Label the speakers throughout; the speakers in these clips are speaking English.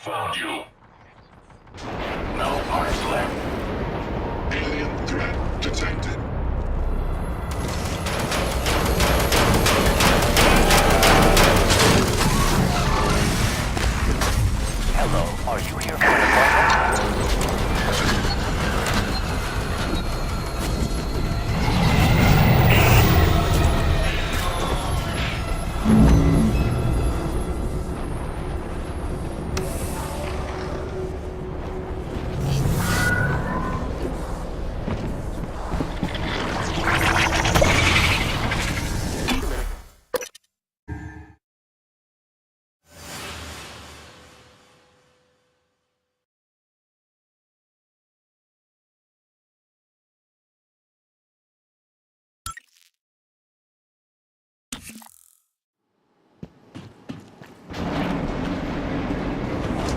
Speaker 1: Found you. No parts left. Alien threat detected.
Speaker 2: Hello, are you here for an appointment?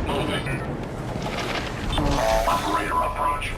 Speaker 1: Moving. Operator approach.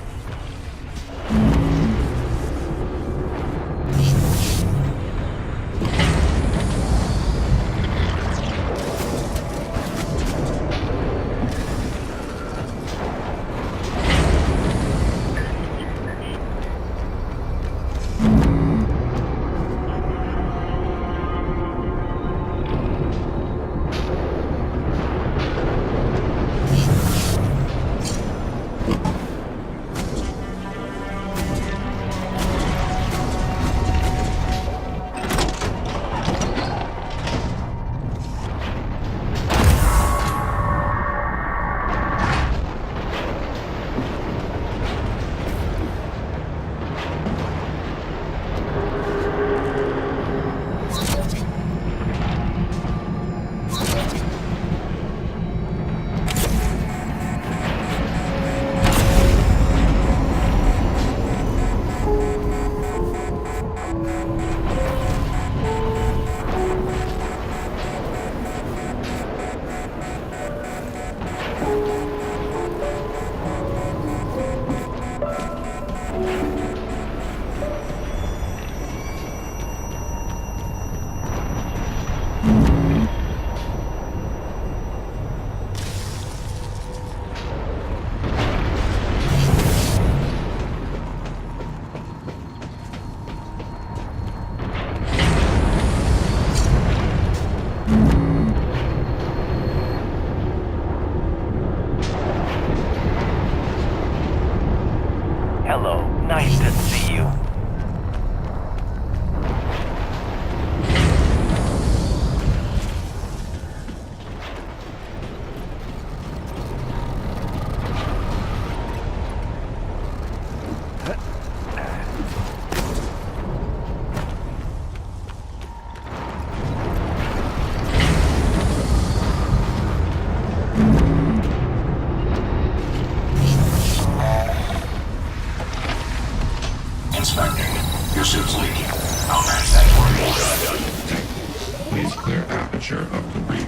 Speaker 2: Hello, nice to see you.
Speaker 1: Inspecting. Your suit's leaking. I'll match that for you.
Speaker 3: Please clear aperture of the reef.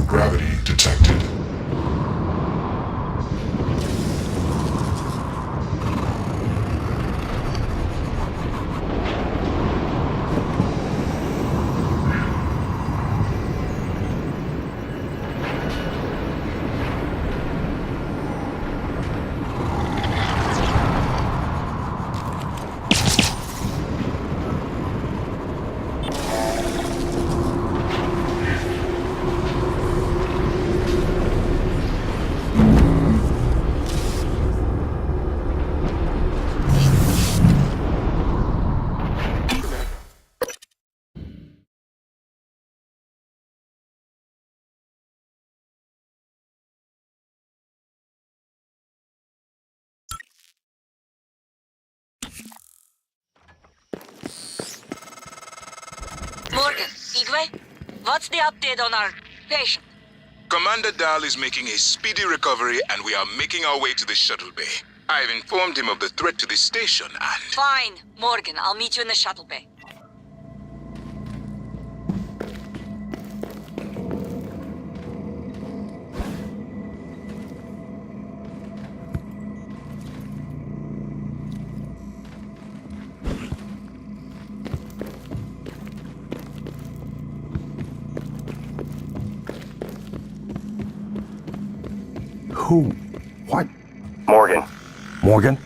Speaker 3: Gravity detected.
Speaker 4: Morgan, Igwe, what's the update on our patient?
Speaker 5: Commander Dahl is making a speedy recovery and we are making our way to the shuttle bay. I've informed him of the threat to the station and...
Speaker 4: Fine, Morgan, I'll meet you in the shuttle bay.
Speaker 6: Who? What?
Speaker 2: Morgan.
Speaker 6: Morgan?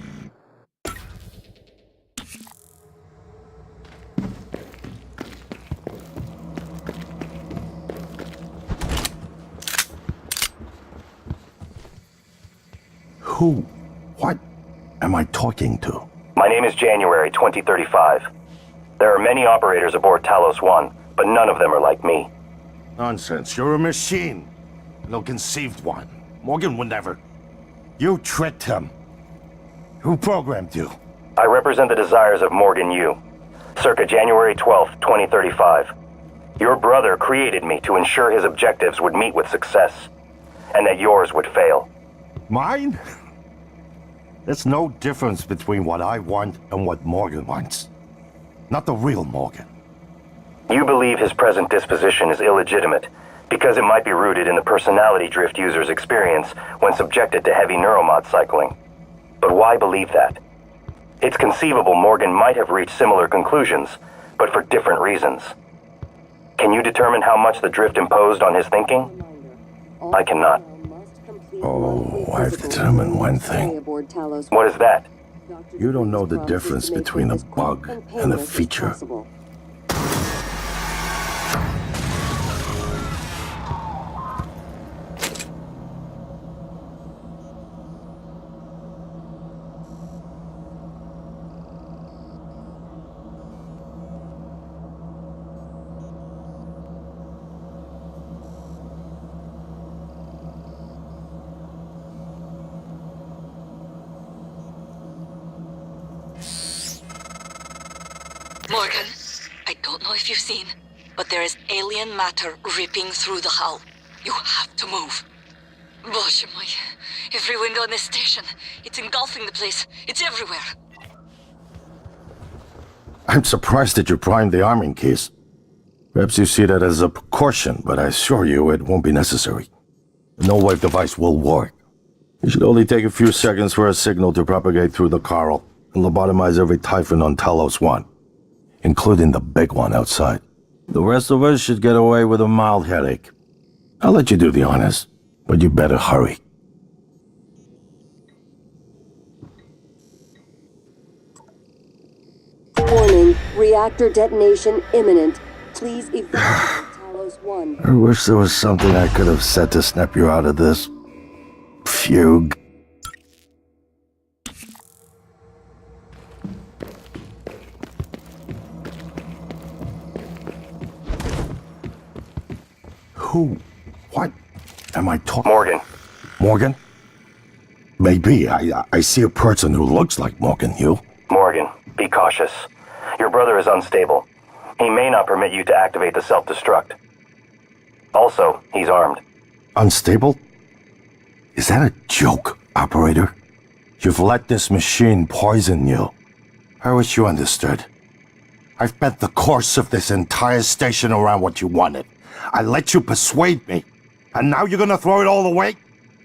Speaker 6: Who? What am I talking to?
Speaker 2: My name is January 2035. There are many operators aboard Talos 1, but none of them are like me.
Speaker 6: Nonsense. You're a machine. No conceived one. Morgan would never. You tricked him. Who programmed you?
Speaker 2: I represent the desires of Morgan Yu, circa January 12th, 2035. Your brother created me to ensure his objectives would meet with success, and that yours would fail.
Speaker 6: Mine? There's no difference between what I want and what Morgan wants. Not the real Morgan.
Speaker 2: You believe his present disposition is illegitimate, because it might be rooted in the personality drift users experience when subjected to heavy neuromod cycling. But why believe that? It's conceivable Morgan might have reached similar conclusions, but for different reasons. Can you determine how much the drift imposed on his thinking? I cannot.
Speaker 6: Oh, I've determined one thing.
Speaker 2: What is that?
Speaker 6: You don't know the difference between a bug and a feature.
Speaker 4: Morgan, I don't know if you've seen, but there is alien matter ripping through the hull. You have to move. Боже мой, every window in this station, it's engulfing the place. It's everywhere.
Speaker 6: I'm surprised that you primed the arming case. Perhaps you see that as a precaution, but I assure you it won't be necessary. The no-wave device will work. It should only take a few seconds for a signal to propagate through the coral and lobotomize every Typhon on Talos 1, including the big one outside. The rest of us should get away with a mild headache. I'll let you do the honors, but you better hurry.
Speaker 7: Warning, reactor detonation imminent. Please evacuate Talos 1.
Speaker 6: I wish there was something I could have said to snap you out of this fugue. Who? What am I talking?
Speaker 2: Morgan.
Speaker 6: Morgan? Maybe. I see a person who looks like Morgan, you.
Speaker 2: Morgan, be cautious. Your brother is unstable. He may not permit you to activate the self-destruct. Also, he's armed.
Speaker 6: Unstable? Is that a joke, operator? You've let this machine poison you. I wish you understood. I've bet the course of this entire station around what you wanted. I let you persuade me. And now you're gonna throw it all away?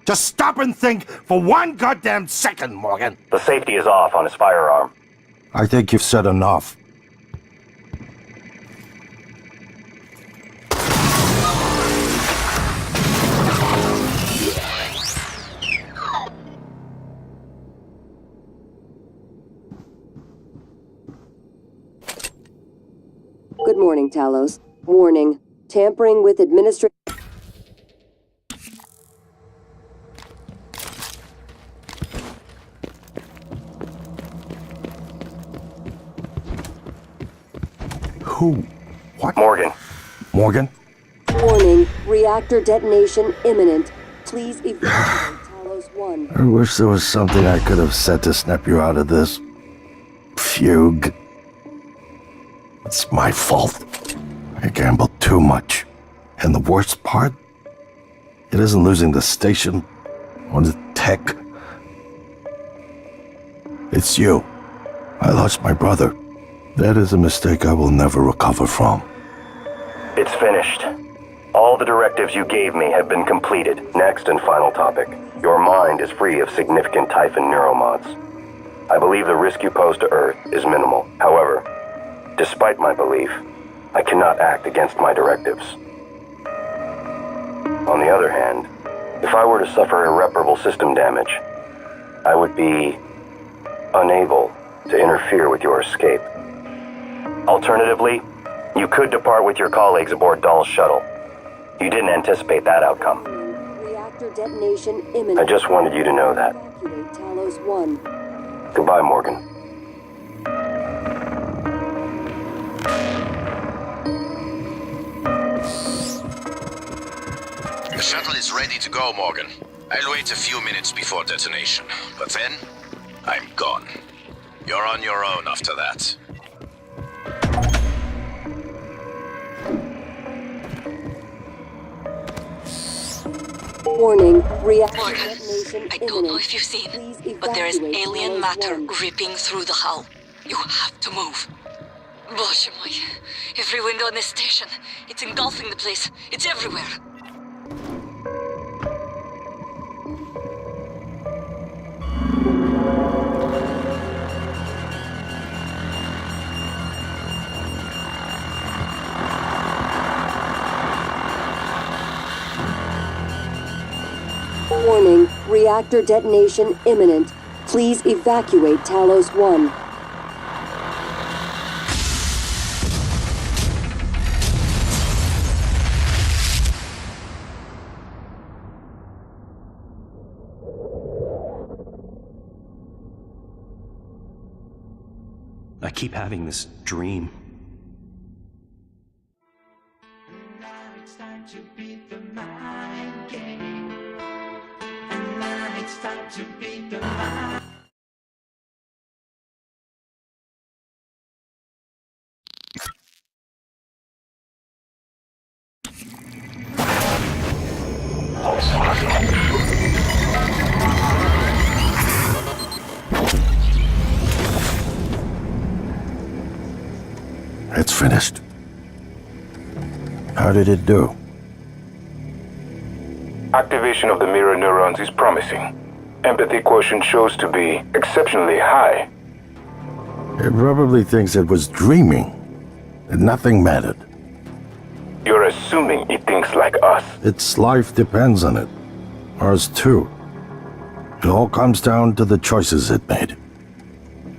Speaker 6: Just stop and think for one goddamn second, Morgan.
Speaker 2: The safety is off on his firearm.
Speaker 6: I think you've said enough.
Speaker 7: Good morning, Talos. Warning. Tampering with administration.
Speaker 6: Who? What?
Speaker 2: Morgan.
Speaker 6: Morgan?
Speaker 7: Warning. Reactor detonation imminent. Please evacuate Talos 1.
Speaker 6: I wish there was something I could have said to snap you out of this. Fugue. It's my fault. I gambled too much. And the worst part? It isn't losing the station or the tech. It's you. I lost my brother. That is a mistake I will never recover from.
Speaker 2: It's finished. All the directives you gave me have been completed. Next and final topic. Your mind is free of significant Typhon neuromods. I believe the risk you pose to Earth is minimal. However, despite my belief, I cannot act against my directives. On the other hand, if I were to suffer irreparable system damage, I would be unable to interfere with your escape. Alternatively, you could depart with your colleagues aboard Dahl's shuttle. You didn't anticipate that outcome.
Speaker 7: Reactor detonation imminent.
Speaker 2: I just wanted you to know that.
Speaker 7: Evacuate Talos 1.
Speaker 2: Goodbye, Morgan.
Speaker 1: The shuttle is ready to go, Morgan. I'll wait a few minutes before detonation, but then I'm gone. You're on your own after that.
Speaker 7: Warning. Reactor
Speaker 4: Morgan,
Speaker 7: detonation
Speaker 4: I don't know
Speaker 7: imminent.
Speaker 4: if you've seen,
Speaker 7: Please
Speaker 4: but there is
Speaker 7: evacuate
Speaker 4: alien
Speaker 7: Talos
Speaker 4: matter
Speaker 7: 1.
Speaker 4: ripping through the hull. You have to move. Боже мой, every window in this station, it's engulfing the place. It's everywhere.
Speaker 7: Warning. Reactor detonation imminent. Please evacuate Talos 1.
Speaker 8: I keep having this dream.
Speaker 9: Now it's time to beat the mind game. And now it's time to beat the mind.
Speaker 6: It's finished. How did it do?
Speaker 5: Activation of the mirror neurons is promising. Empathy quotient shows to be exceptionally high.
Speaker 6: It probably thinks it was dreaming, and nothing mattered.
Speaker 5: You're assuming it thinks like us.
Speaker 6: Its life depends on it. Ours too. It all comes down to the choices it made.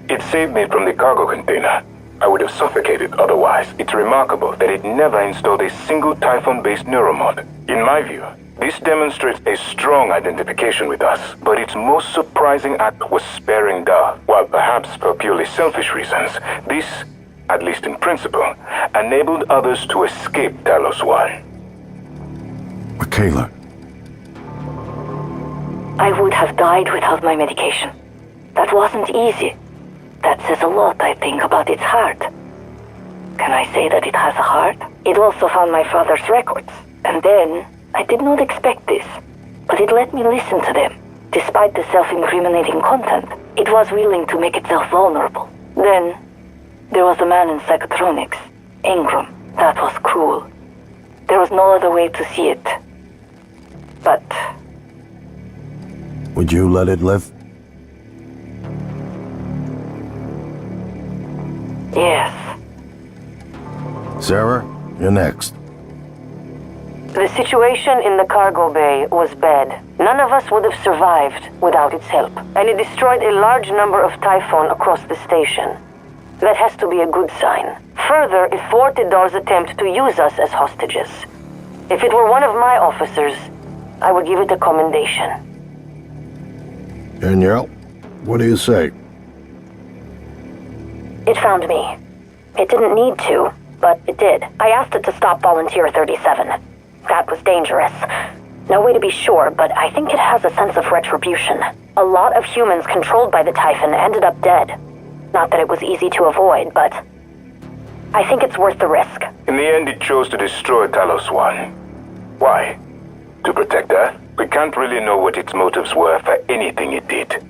Speaker 5: It saved me from the cargo container. I would have suffocated otherwise. It's remarkable that it never installed a single Typhon-based neuromod. In my view, this demonstrates a strong identification with us, but its most surprising act was sparing Dahl. While perhaps for purely selfish reasons, this, at least in principle, enabled others to escape Talos 1.
Speaker 6: Michaela,
Speaker 10: I would have died without my medication. That wasn't easy. That says a lot, I think, about its heart. Can I say that it has a heart? It also found my father's records. And then, I did not expect this, but it let me listen to them. Despite the self-incriminating content, it was willing to make itself vulnerable. Then, there was the man in psychotronics, Ingram. That was cruel. There was no other way to see it.
Speaker 6: Would you let it live?
Speaker 10: Yes.
Speaker 6: Sarah, you're next.
Speaker 10: The situation in the cargo bay was bad. None of us would have survived without its help, and it destroyed a large number of Typhon across the station. That has to be a good sign. Further, it thwarted Dar's attempt to use us as hostages. If it were one of my officers, I would give it a commendation.
Speaker 6: Danielle, what do you say?
Speaker 10: It found me. It didn't need to, but it did. I asked it to stop Volunteer 37. That was dangerous. No way to be sure, but I think it has a sense of retribution. A lot of humans controlled by the Typhon ended up dead. Not that it was easy to avoid, but I think it's worth the risk.
Speaker 5: In the end, it chose to destroy Talos 1. Why? To protect Earth? We can't really know what its motives were for anything it did.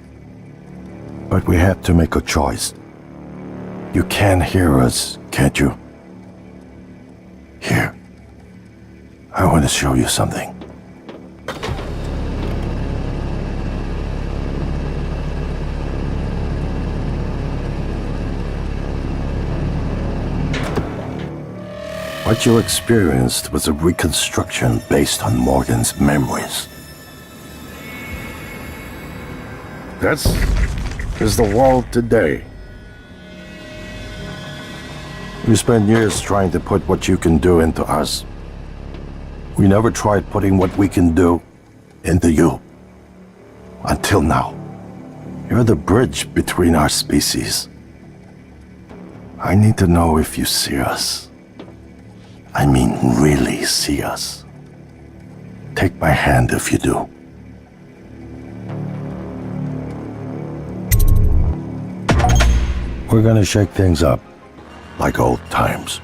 Speaker 6: But we have to make a choice. You can hear us, can't you? Here. I want to show you something. What you experienced was a reconstruction based on Morgan's memories. This is the world today. We spent years trying to put what you can do into us. We never tried putting what we can do into you. Until now. You're the bridge between our species. I need to know if you see us. I mean, really see us. Take my hand if you do. We're gonna shake things up, like old times.